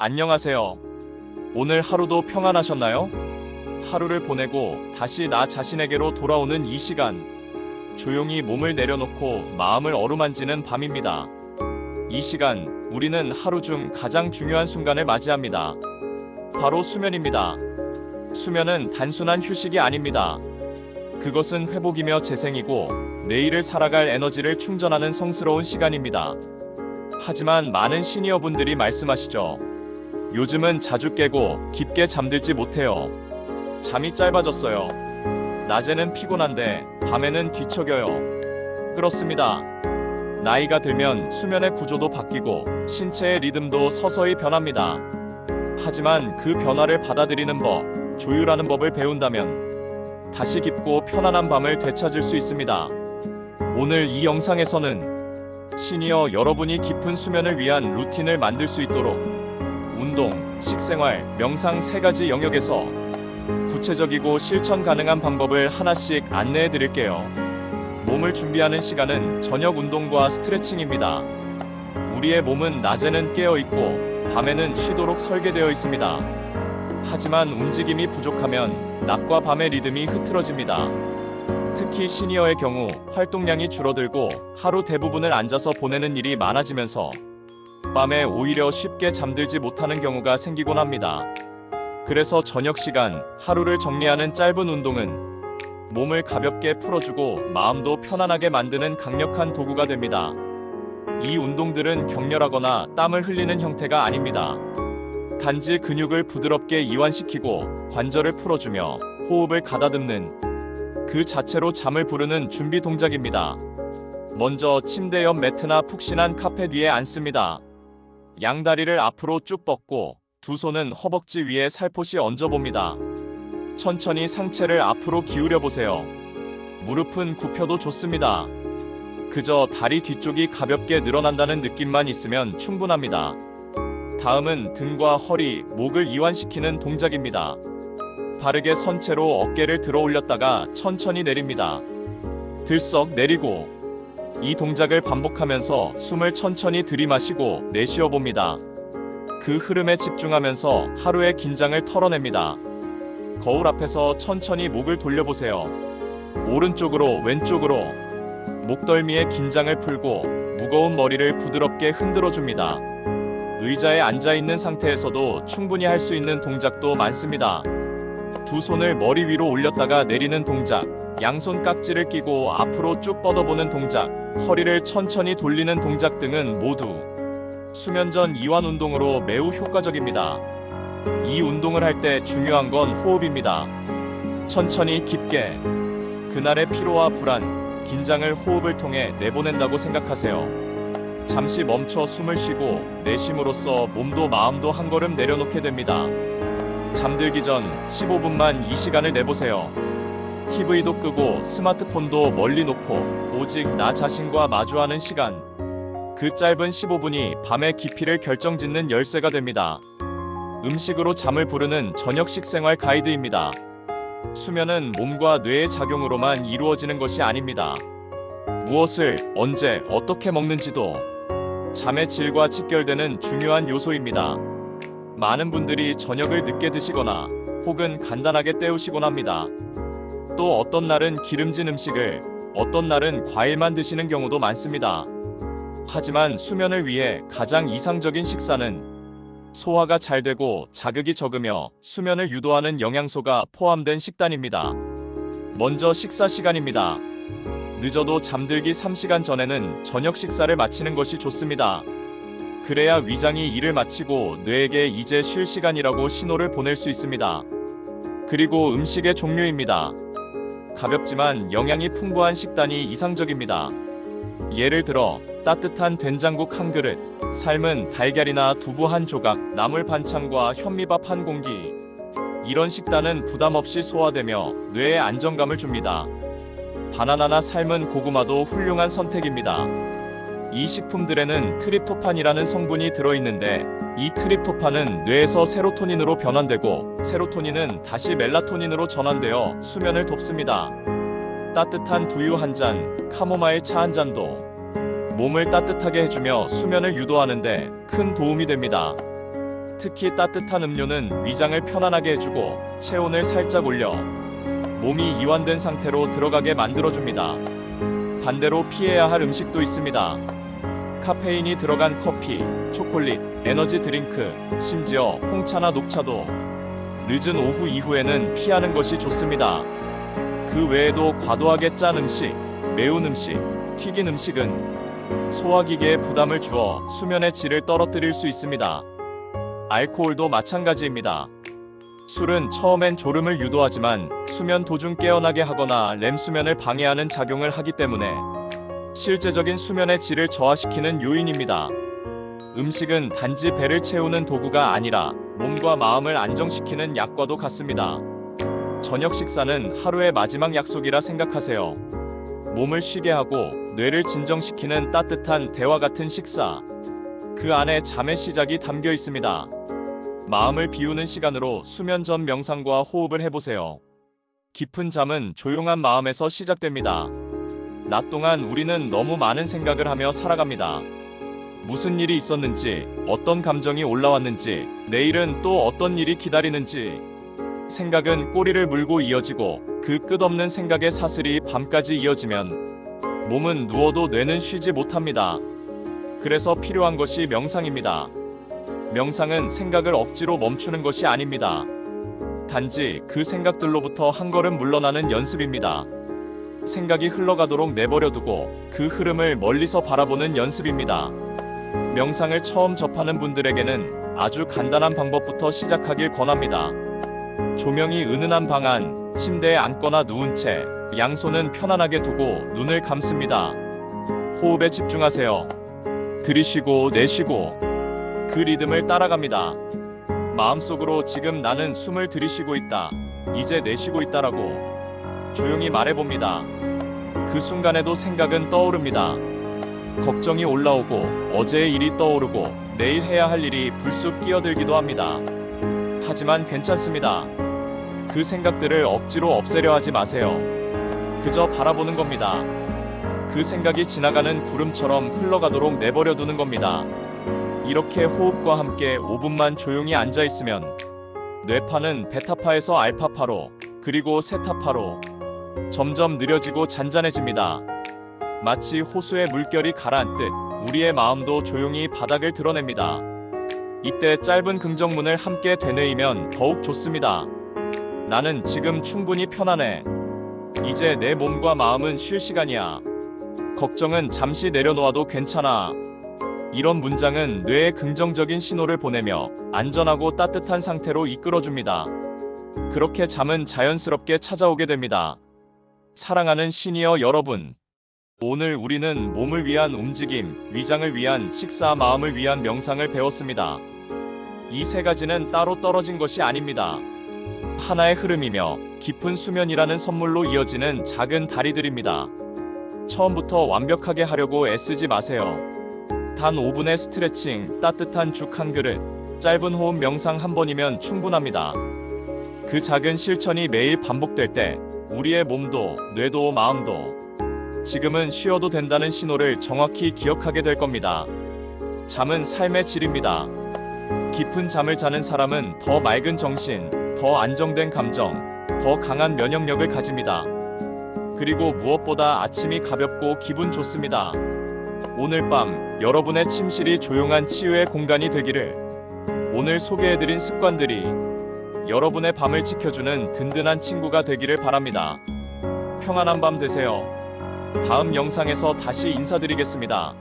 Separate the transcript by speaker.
Speaker 1: 안녕하세요. 오늘 하루도 평안하셨나요? 하루를 보내고 다시 나 자신에게로 돌아오는 이 시간. 조용히 몸을 내려놓고 마음을 어루만지는 밤입니다. 이 시간, 우리는 하루 중 가장 중요한 순간을 맞이합니다. 바로 수면입니다. 수면은 단순한 휴식이 아닙니다. 그것은 회복이며 재생이고 내일을 살아갈 에너지를 충전하는 성스러운 시간입니다. 하지만 많은 시니어분들이 말씀하시죠. 요즘은 자주 깨고 깊게 잠들지 못해요. 잠이 짧아졌어요. 낮에는 피곤한데 밤에는 뒤척여요. 그렇습니다. 나이가 들면 수면의 구조도 바뀌고 신체의 리듬도 서서히 변합니다. 하지만 그 변화를 받아들이는 법, 조율하는 법을 배운다면 다시 깊고 편안한 밤을 되찾을 수 있습니다. 오늘 이 영상에서는 시니어 여러분이 깊은 수면을 위한 루틴을 만들 수 있도록 운동, 식생활, 명상 3가지 영역에서 구체적이고 실천 가능한 방법을 하나씩 안내해 드릴게요. 몸을 준비하는 시간은 저녁 운동과 스트레칭입니다. 우리의 몸은 낮에는 깨어 있고 밤에는 쉬도록 설계되어 있습니다. 하지만 움직임이 부족하면 낮과 밤의 리듬이 흐트러집니다. 특히 시니어의 경우 활동량이 줄어들고 하루 대부분을 앉아서 보내는 일이 많아지면서 밤에 오히려 쉽게 잠들지 못하는 경우가 생기곤 합니다. 그래서 저녁 시간, 하루를 정리하는 짧은 운동은 몸을 가볍게 풀어주고 마음도 편안하게 만드는 강력한 도구가 됩니다. 이 운동들은 격렬하거나 땀을 흘리는 형태가 아닙니다. 단지 근육을 부드럽게 이완시키고 관절을 풀어주며 호흡을 가다듬는 그 자체로 잠을 부르는 준비 동작입니다. 먼저 침대 옆 매트나 푹신한 카펫 위에 앉습니다. 양다리를 앞으로 쭉 뻗고 두 손은 허벅지 위에 살포시 얹어봅니다. 천천히 상체를 앞으로 기울여 보세요. 무릎은 굽혀도 좋습니다. 그저 다리 뒤쪽이 가볍게 늘어난다는 느낌만 있으면 충분합니다. 다음은 등과 허리, 목을 이완시키는 동작입니다. 바르게 선 채로 어깨를 들어 올렸다가 천천히 내립니다. 들썩 내리고 이 동작을 반복하면서 숨을 천천히 들이마시고 내쉬어 봅니다. 그 흐름에 집중하면서 하루의 긴장을 털어냅니다. 거울 앞에서 천천히 목을 돌려보세요. 오른쪽으로 왼쪽으로 목덜미의 긴장을 풀고 무거운 머리를 부드럽게 흔들어줍니다. 의자에 앉아있는 상태에서도 충분히 할 수 있는 동작도 많습니다. 두 손을 머리 위로 올렸다가 내리는 동작, 양손 깍지를 끼고 앞으로 쭉 뻗어보는 동작, 허리를 천천히 돌리는 동작 등은 모두 수면 전 이완 운동으로 매우 효과적입니다. 이 운동을 할 때 중요한 건 호흡입니다. 천천히 깊게 그날의 피로와 불안, 긴장을 호흡을 통해 내보낸다고 생각하세요. 잠시 멈춰 숨을 쉬고 내쉼으로써 몸도 마음도 한 걸음 내려놓게 됩니다. 잠들기 전 15분만 이 시간을 내보세요. TV도 끄고 스마트폰도 멀리 놓고 오직 나 자신과 마주하는 시간. 그 짧은 15분이 밤의 깊이를 결정짓는 열쇠가 됩니다. 음식으로 잠을 부르는 저녁 식생활 가이드입니다. 수면은 몸과 뇌의 작용으로만 이루어지는 것이 아닙니다. 무엇을, 언제, 어떻게 먹는지도 잠의 질과 직결되는 중요한 요소입니다. 많은 분들이 저녁을 늦게 드시거나 혹은 간단하게 때우시곤 합니다. 또 어떤 날은 기름진 음식을, 어떤 날은 과일만 드시는 경우도 많습니다. 하지만 수면을 위해 가장 이상적인 식사는 소화가 잘 되고 자극이 적으며 수면을 유도하는 영양소가 포함된 식단입니다. 먼저 식사 시간입니다. 늦어도 잠들기 3시간 전에는 저녁 식사를 마치는 것이 좋습니다. 그래야 위장이 일을 마치고 뇌에게 이제 쉴 시간이라고 신호를 보낼 수 있습니다. 그리고 음식의 종류입니다. 가볍지만 영양이 풍부한 식단이 이상적입니다. 예를 들어 따뜻한 된장국 한 그릇, 삶은 달걀이나 두부 한 조각, 나물 반찬과 현미밥 한 공기. 이런 식단은 부담 없이 소화되며 뇌에 안정감을 줍니다. 바나나나 삶은 고구마도 훌륭한 선택입니다. 이 식품들에는 트립토판이라는 성분이 들어있는데 이 트립토판은 뇌에서 세로토닌으로 변환되고 세로토닌은 다시 멜라토닌으로 전환되어 수면을 돕습니다. 따뜻한 두유 한 잔, 카모마일 차 한 잔도 몸을 따뜻하게 해주며 수면을 유도하는데 큰 도움이 됩니다. 특히 따뜻한 음료는 위장을 편안하게 해주고 체온을 살짝 올려 몸이 이완된 상태로 들어가게 만들어줍니다. 반대로 피해야 할 음식도 있습니다. 카페인이 들어간 커피, 초콜릿, 에너지 드링크, 심지어 홍차나 녹차도 늦은 오후 이후에는 피하는 것이 좋습니다. 그 외에도 과도하게 짠 음식, 매운 음식, 튀긴 음식은 소화기계에 부담을 주어 수면의 질을 떨어뜨릴 수 있습니다. 알코올도 마찬가지입니다. 술은 처음엔 졸음을 유도하지만 수면 도중 깨어나게 하거나 렘 수면을 방해하는 작용을 하기 때문에 실제적인 수면의 질을 저하시키는 요인입니다. 음식은 단지 배를 채우는 도구가 아니라 몸과 마음을 안정시키는 약과도 같습니다. 저녁 식사는 하루의 마지막 약속이라 생각하세요. 몸을 쉬게 하고 뇌를 진정시키는 따뜻한 대화 같은 식사. 그 안에 잠의 시작이 담겨 있습니다. 마음을 비우는 시간으로 수면 전 명상과 호흡을 해보세요. 깊은 잠은 조용한 마음에서 시작됩니다. 낮 동안 우리는 너무 많은 생각을 하며 살아갑니다. 무슨 일이 있었는지, 어떤 감정이 올라왔는지, 내일은 또 어떤 일이 기다리는지. 생각은 꼬리를 물고 이어지고 그 끝없는 생각의 사슬이 밤까지 이어지면 몸은 누워도 뇌는 쉬지 못합니다. 그래서 필요한 것이 명상입니다. 명상은 생각을 억지로 멈추는 것이 아닙니다. 단지 그 생각들로부터 한 걸음 물러나는 연습입니다. 생각이 흘러가도록 내버려두고 그 흐름을 멀리서 바라보는 연습입니다. 명상을 처음 접하는 분들에게는 아주 간단한 방법부터 시작하길 권합니다. 조명이 은은한 방 안, 침대에 앉거나 누운 채 양손은 편안하게 두고 눈을 감습니다. 호흡에 집중하세요. 들이쉬고 내쉬고 그 리듬을 따라갑니다. 마음속으로 지금 나는 숨을 들이쉬고 있다, 이제 내쉬고 있다라고 조용히 말해봅니다. 그 순간에도 생각은 떠오릅니다. 걱정이 올라오고 어제의 일이 떠오르고 내일 해야 할 일이 불쑥 끼어들기도 합니다. 하지만 괜찮습니다. 그 생각들을 억지로 없애려 하지 마세요. 그저 바라보는 겁니다. 그 생각이 지나가는 구름처럼 흘러가도록 내버려 두는 겁니다. 이렇게 호흡과 함께 5분만 조용히 앉아 있으면 뇌파는 베타파에서 알파파로, 그리고 세타파로 점점 느려지고 잔잔해집니다. 마치 호수의 물결이 가라앉듯 우리의 마음도 조용히 바닥을 드러냅니다. 이때 짧은 긍정문을 함께 되뇌이면 더욱 좋습니다. 나는 지금 충분히 편안해. 이제 내 몸과 마음은 쉴 시간이야. 걱정은 잠시 내려놓아도 괜찮아. 이런 문장은 뇌에 긍정적인 신호를 보내며 안전하고 따뜻한 상태로 이끌어줍니다. 그렇게 잠은 자연스럽게 찾아오게 됩니다. 사랑하는 시니어 여러분, 오늘 우리는 몸을 위한 움직임, 위장을 위한 식사, 마음을 위한 명상을 배웠습니다. 이 세 가지는 따로 떨어진 것이 아닙니다. 하나의 흐름이며 깊은 수면이라는 선물로 이어지는 작은 다리들입니다. 처음부터 완벽하게 하려고 애쓰지 마세요. 단 5분의 스트레칭, 따뜻한 죽 한 그릇, 짧은 호흡 명상 한 번이면 충분합니다. 그 작은 실천이 매일 반복될 때 우리의 몸도 뇌도 마음도 지금은 쉬어도 된다는 신호를 정확히 기억하게 될 겁니다. 잠은 삶의 질입니다. 깊은 잠을 자는 사람은 더 맑은 정신, 더 안정된 감정, 더 강한 면역력을 가집니다. 그리고 무엇보다 아침이 가볍고 기분 좋습니다. 오늘 밤 여러분의 침실이 조용한 치유의 공간이 되기를. 오늘 소개해드린 습관들이 여러분의 밤을 지켜주는 든든한 친구가 되기를 바랍니다. 평안한 밤 되세요. 다음 영상에서 다시 인사드리겠습니다.